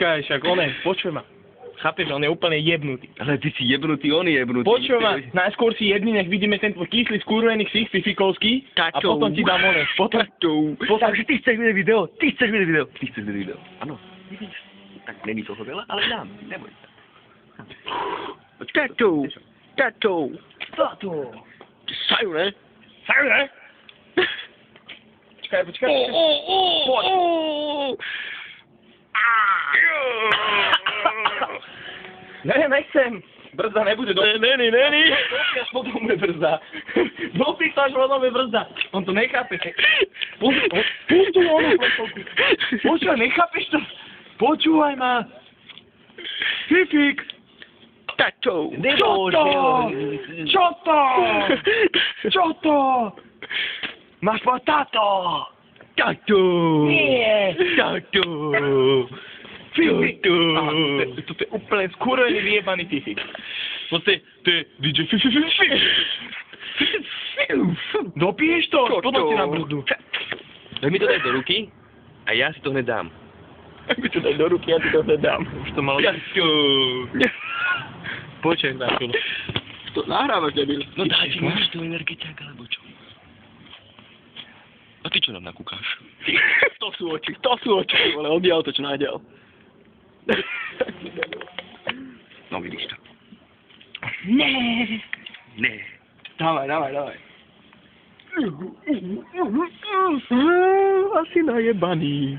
Počkaj, však počuj ma. Chápeš, on je úplne jebnutý. Ale ty si jebnutý, on je jebnutý. Počuj ma, najskôr si jedni, nech vidíme ten tvoj kyslý, skurvený ksich, fifikovský. A potom ti dám one. Takže ty chceš vidieť video, ty chceš vidieť video. Áno, vidíš. Tak není toho veľa, ale dám, neboj sa. Tato. Sajú, ne? Počkaj. Poď. Nechcem. Brzda nebude. Není. Dopísaš, potom bude brzda. Potom je brzda. On to nechápe. Pustu onu. Počúvaj, nechápeš to? Počúvaj ma. Fifik. Tato. Čo to? Máš ma táto. Tato. Nie. Tato. Fifik. To je úplne skurvený vyjebaný Fifik. To je DJ Fifik. Dopiješ to? Potom si na brzdu. Tak mi to daj do ruky a ja si to hned dám. Tak mi to daj do ruky, ja ti to hned dám. Už to malo... Počkaj, na chvíľu. To nahrávaš, debil. No daj, máš to energetiak, alebo čo? A ty čo nám nakúkáš? To sú oči, ale oddial to, čo nájdial. No vidíš to. Ne. Dávaj. Asi najebaný.